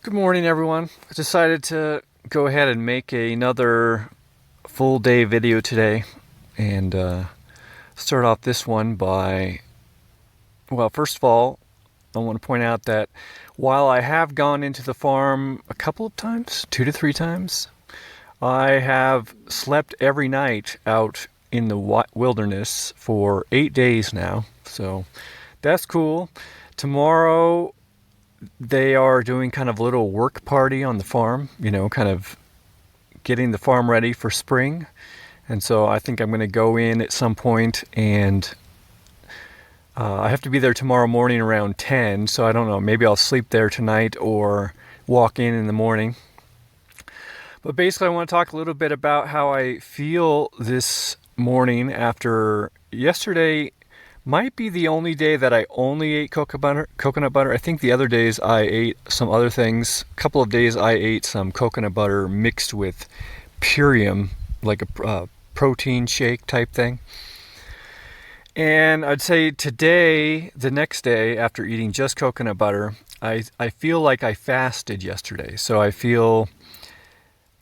Good morning, everyone. I decided to go ahead and make another full day video today and start off this one by, well, first of all, I want to point out that while I have gone into the farm a couple of times, 2 to 3 times, I have slept every night out in the wilderness for 8 days now. So that's cool. Tomorrow they are doing kind of a little work party on the farm, kind of getting the farm ready for spring. And so I think I'm going to go in at some point and I have to be there tomorrow morning around 10. So I don't know, maybe I'll sleep there tonight or walk in the morning. But basically, I want to talk a little bit about how I feel this morning after yesterday. Might be the only day that I only ate coconut butter. I think the other days I ate some other things. A couple of days I ate some coconut butter mixed with Purium, like a protein shake type thing. And I'd say today, the next day after eating just coconut butter, I feel like I fasted yesterday. So I feel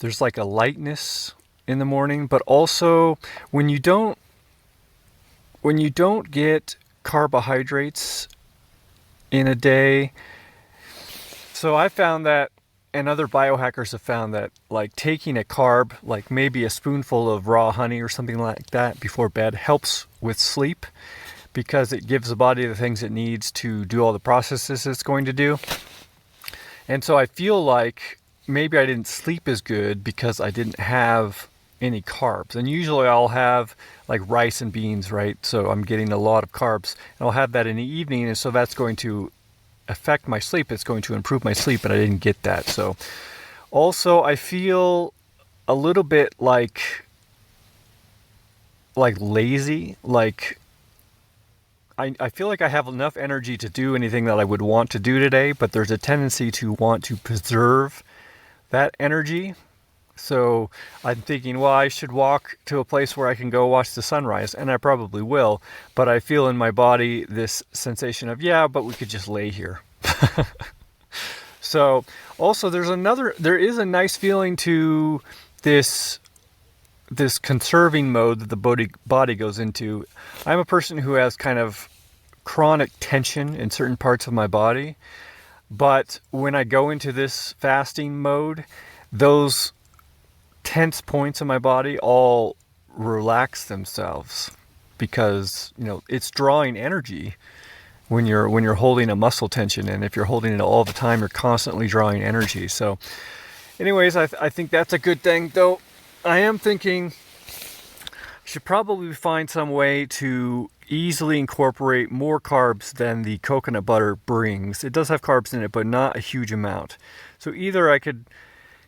there's like a lightness in the morning, but also when you don't get carbohydrates in a day. So I found that, and other biohackers have found that, like taking a carb, like maybe a spoonful of raw honey or something like that before bed, helps with sleep because it gives the body the things it needs to do all the processes it's going to do. And so I feel like maybe I didn't sleep as good because I didn't have any carbs. And usually I'll have like rice and beans, right? So I'm getting a lot of carbs, and I'll have that in the evening, and so that's going to affect my sleep. It's going to improve my sleep, but I didn't get that. So also I feel a little bit like lazy, like I feel like I have enough energy to do anything that I would want to do today, but there's a tendency to want to preserve that energy. So I'm thinking, well, I should walk to a place where I can go watch the sunrise, and I probably will, but I feel in my body this sensation of, yeah, but we could just lay here. So also there is a nice feeling to this conserving mode that the body goes into. I'm a person who has kind of chronic tension in certain parts of my body, but when I go into this fasting mode, those tense points in my body all relax themselves because it's drawing energy when you're holding a muscle tension, and if you're holding it all the time, you're constantly drawing energy. So anyways, I think that's a good thing, though I am thinking I should probably find some way to easily incorporate more carbs than the coconut butter brings. It does have carbs in it, but not a huge amount. So either I could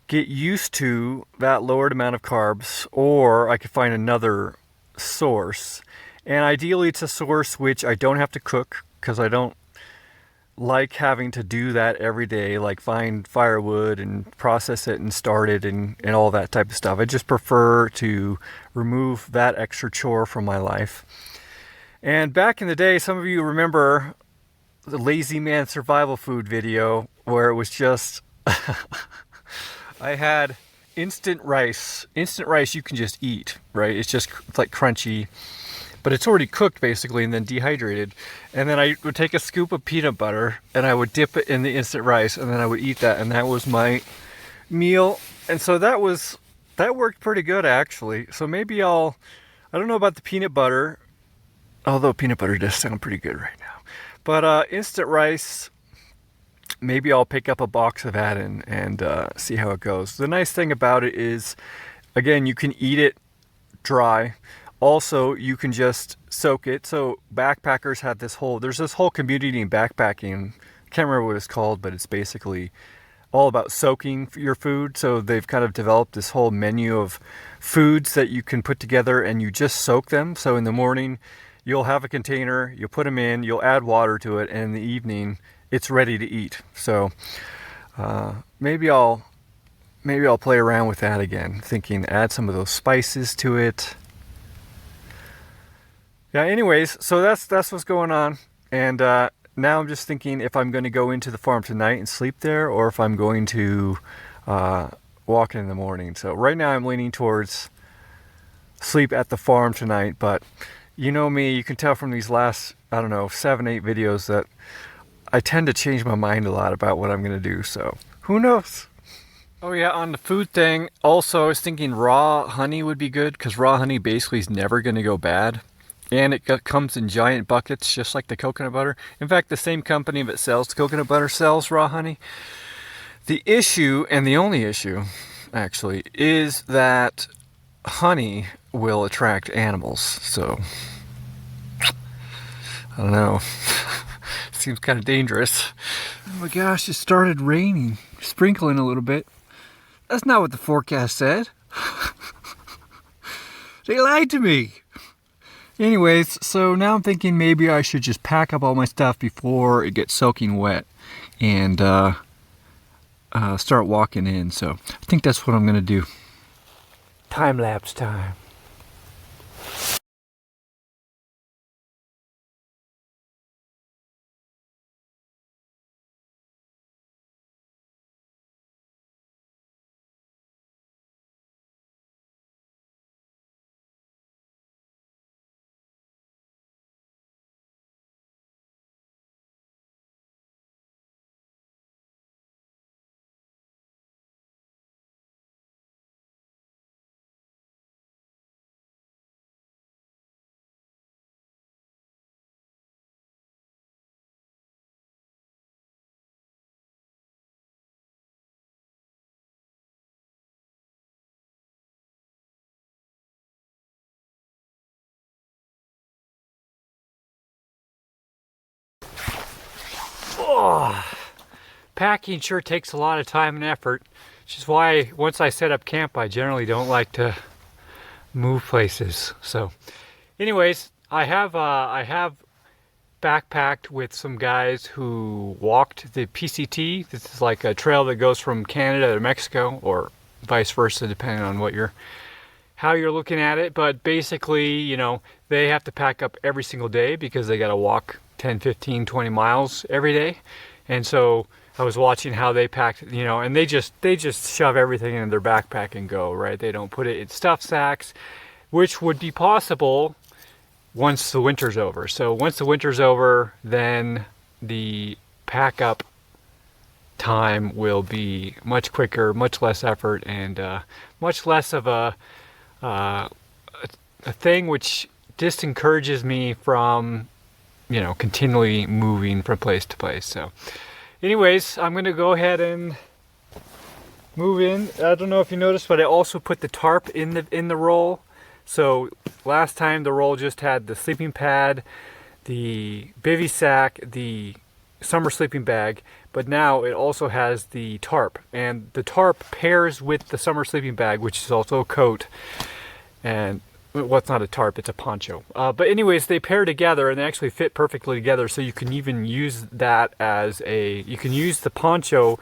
get used to that lowered amount of carbs, or I could find another source. And ideally it's a source which I don't have to cook, because I don't like having to do that every day, like find firewood and process it and start it and all that type of stuff. I just prefer to remove that extra chore from my life. And back in the day, some of you remember the Lazy Man Survival Food video where it was just I had instant rice. Instant rice you can just eat, right? It's like crunchy, but it's already cooked basically and then dehydrated. And then I would take a scoop of peanut butter and I would dip it in the instant rice, and then I would eat that, and that was my meal. And so that worked pretty good, actually. So maybe I don't know about the peanut butter, although peanut butter does sound pretty good right now. But instant rice, maybe I'll pick up a box of that and see how it goes. The nice thing about it is, again, you can eat it dry. Also, you can just soak it. So backpackers have there's this whole community in backpacking. I can't remember what it's called, but it's basically all about soaking your food. So they've kind of developed this whole menu of foods that you can put together and you just soak them. So in the morning, you'll have a container, you'll put them in, you'll add water to it, and in the evening, it's ready to eat. So maybe I'll play around with that again, thinking add some of those spices to it. Yeah, anyways, so that's what's going on. And now I'm just thinking if I'm going to go into the farm tonight and sleep there, or if I'm going to walk in the morning. So right now I'm leaning towards sleep at the farm tonight, but you know me, you can tell from these last, I don't know, 7-8 videos that I tend to change my mind a lot about what I'm going to do, so who knows? Oh yeah, on the food thing, also I was thinking raw honey would be good, because raw honey basically is never going to go bad. And it comes in giant buckets, just like the coconut butter. In fact, the same company that sells the coconut butter sells raw honey. The issue, and the only issue, actually, is that honey will attract animals, so I don't know. Seems kind of dangerous. Oh my gosh, it started raining, sprinkling a little bit. That's not what the forecast said. They lied to me. Anyways, so now I'm thinking maybe I should just pack up all my stuff before it gets soaking wet and start walking in. So I think that's what I'm gonna do. Time lapse time. Oh, packing sure takes a lot of time and effort, which is why once I set up camp, I generally don't like to move places. So, anyways, I have backpacked with some guys who walked the PCT. This is like a trail that goes from Canada to Mexico, or vice versa, depending on how you're looking at it. But basically, you know, they have to pack up every single day because they got to walk 10, 15, 20 miles every day. And so I was watching how they packed, you know, and they just shove everything in their backpack and go, right? They don't put it in stuff sacks, which would be possible once the winter's over. So once the winter's over, then the pack up time will be much quicker, much less effort, and much less of a thing which disencourages me from, you know, continually moving from place to place. So anyways, I'm going to go ahead and move in. I don't know if you noticed, but I also put the tarp in the roll. So last time the roll just had the sleeping pad, the bivy sack, the summer sleeping bag, but now it also has the tarp. And the tarp pairs with the summer sleeping bag, which is also a coat. And well, it's not a tarp, it's a poncho. But anyways, they pair together and they actually fit perfectly together. So you can even use that as you can use the poncho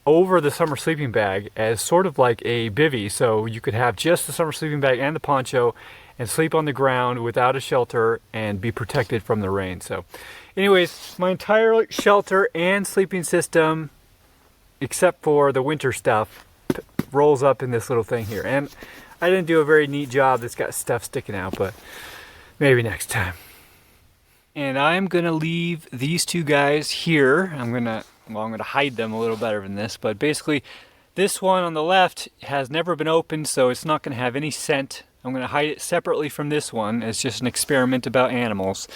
over the summer sleeping bag as sort of like a bivy. So you could have just the summer sleeping bag and the poncho and sleep on the ground without a shelter and be protected from the rain. So anyways, my entire shelter and sleeping system, except for the winter stuff, rolls up in this little thing here. And I didn't do a very neat job. It's got stuff sticking out, but maybe next time. And I'm gonna leave these two guys here. I'm gonna hide them a little better than this, but basically this one on the left has never been opened, so it's not gonna have any scent. I'm gonna hide it separately from this one as just an experiment about animals.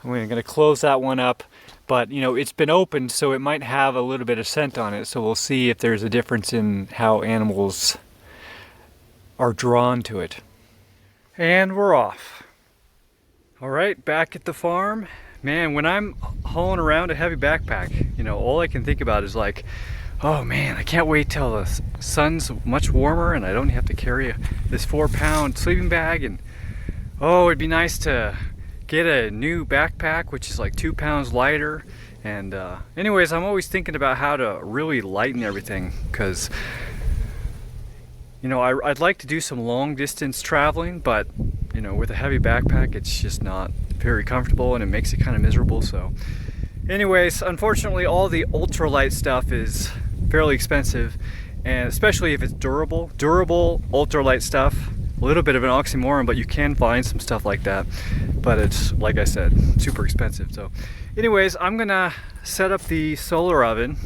I'm gonna close that one up, but you know, it's been opened, so it might have a little bit of scent on it, so we'll see if there's a difference in how animals are drawn to it. And we're off. All right, back at the farm. Man, when I'm hauling around a heavy backpack, you know, all I can think about is like, oh man, I can't wait till the sun's much warmer and I don't have to carry this 4-pound sleeping bag. And oh, it'd be nice to get a new backpack, which is like 2 pounds lighter. And anyways, I'm always thinking about how to really lighten everything, because you know, I'd like to do some long distance traveling, but you know, with a heavy backpack, it's just not very comfortable and it makes it kind of miserable. So Anyways, unfortunately all the ultralight stuff is fairly expensive, and especially if it's durable ultralight stuff. A little bit of an oxymoron, but you can find some stuff like that, but it's, like I said, super expensive. So anyways, I'm gonna set up the solar oven,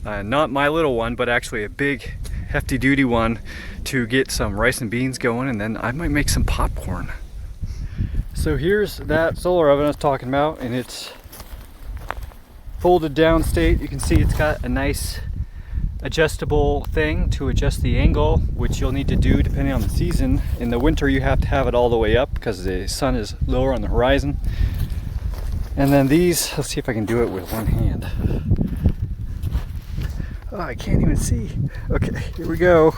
not my little one, but actually a big hefty duty one, to get some rice and beans going, and then I might make some popcorn. So here's that solar oven I was talking about, and it's folded down state. You can see it's got a nice adjustable thing to adjust the angle, which you'll need to do depending on the season. In the winter you have to have it all the way up because the sun is lower on the horizon. And then these, let's see if I can do it with one hand. Oh, I can't even see. Okay, here we go.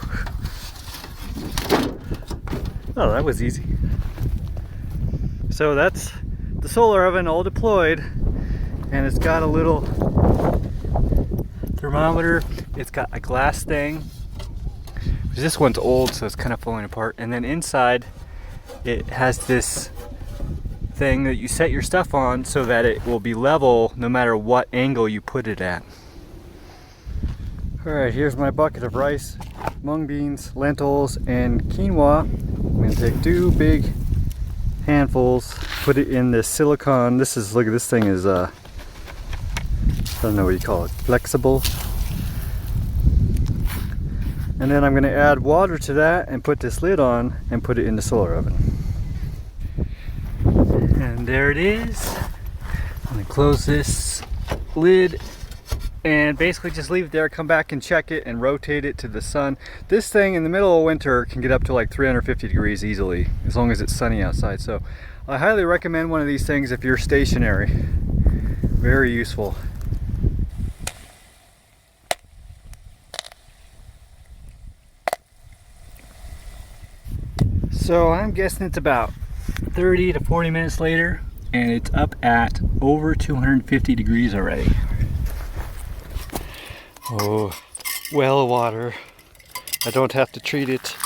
Oh, that was easy. So that's the solar oven all deployed, and it's got a little thermometer. It's got a glass thing. This one's old, so it's kind of falling apart. And then inside it has this thing that you set your stuff on so that it will be level no matter what angle you put it at. Alright, here's my bucket of rice, mung beans, lentils, and quinoa. I'm going to take 2 big handfuls, put it in this silicone. This is, look at this thing is, I don't know what you call it, flexible. And then I'm going to add water to that and put this lid on and put it in the solar oven. And there it is. I'm going to close this lid and basically just leave it there, come back and check it and rotate it to the sun. This thing in the middle of winter can get up to like 350 degrees easily, as long as it's sunny outside. So I highly recommend one of these things if you're stationary. Very useful. So I'm guessing it's about 30 to 40 minutes later, and it's up at over 250 degrees already. Oh, well water. I don't have to treat it.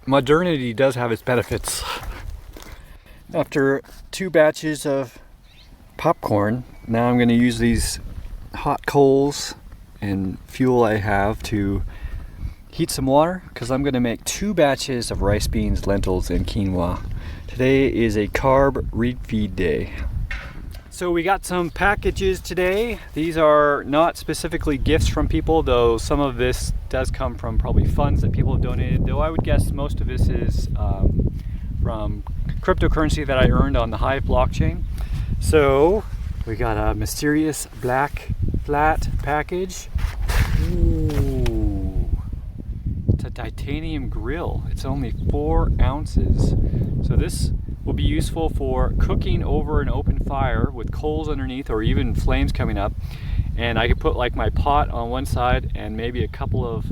Modernity does have its benefits. After 2 batches of popcorn, now I'm going to use these hot coals and fuel I have to heat some water, because I'm going to make 2 batches of rice, beans, lentils, and quinoa. Today is a carb refeed day. So we got some packages today. These are not specifically gifts from people, though some of this does come from probably funds that people have donated, though I would guess most of this is from cryptocurrency that I earned on the Hive blockchain. So we got a mysterious black flat package. Ooh, it's a titanium grill. It's only 4 ounces. So this will be useful for cooking over an open fire with coals underneath, or even flames coming up. And I could put like my pot on one side and maybe a couple of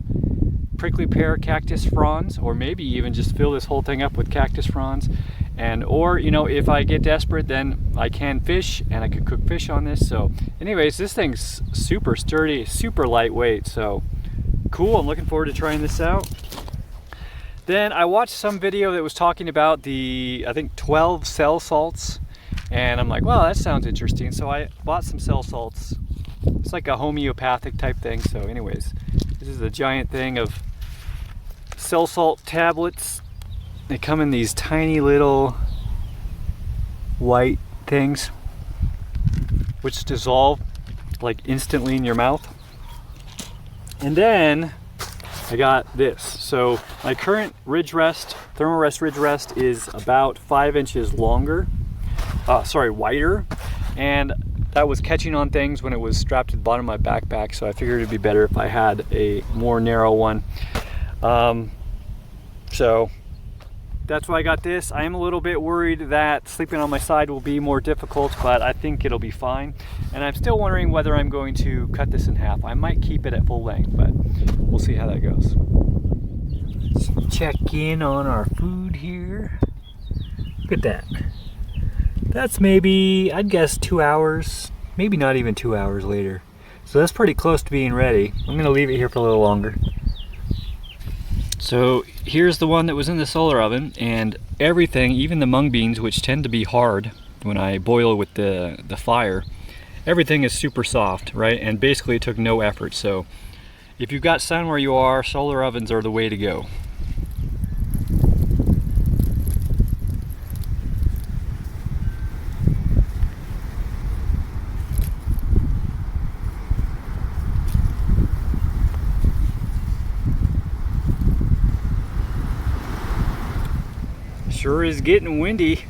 prickly pear cactus fronds, or maybe even just fill this whole thing up with cactus fronds. And or, you know, if I get desperate, then I can fish, and I could cook fish on this. So anyways, this thing's super sturdy, super lightweight, so cool. I'm looking forward to trying this out. Then I watched some video that was talking about the, I think, 12 cell salts, and I'm like, well, that sounds interesting. So I bought some cell salts. It's like a homeopathic type thing. So anyways, this is a giant thing of cell salt tablets. They come in these tiny little white things, which dissolve like instantly in your mouth. And then I got this. So my current ridge rest, Thermarest ridge rest, is about 5 inches longer, wider, and that was catching on things when it was strapped to the bottom of my backpack, so I figured it'd be better if I had a more narrow one. So that's why I got this. I am a little bit worried that sleeping on my side will be more difficult, but I think it'll be fine. And I'm still wondering whether I'm going to cut this in half. I might keep it at full length, but we'll see how that goes. Let's check in on our food here. Look at that. That's maybe, I'd guess 2 hours, maybe not even 2 hours later. So that's pretty close to being ready. I'm gonna leave it here for a little longer. So here's the one that was in the solar oven, and everything, even the mung beans, which tend to be hard when I boil with the fire, everything is super soft, right? And basically it took no effort. So if you've got sun where you are, solar ovens are the way to go. Sure is getting windy.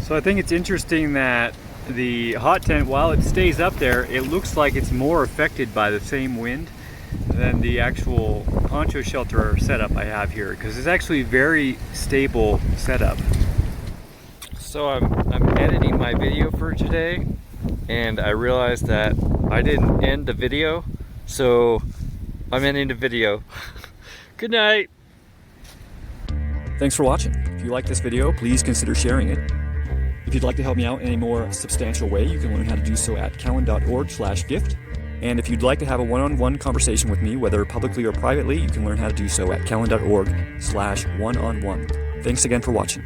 So I think it's interesting that the hot tent, while it stays up there, it looks like it's more affected by the same wind than the actual poncho shelter setup I have here, because it's actually very stable setup. So I'm editing my video for today, and I realized that I didn't end the video, so I'm ending the video. Good night. Thanks for watching. If you like this video, please consider sharing it. If you'd like to help me out in a more substantial way, you can learn how to do so at cahlen.org/gift. And if you'd like to have a one-on-one conversation with me, whether publicly or privately, you can learn how to do so at cahlen.org/one-on-one. Thanks again for watching.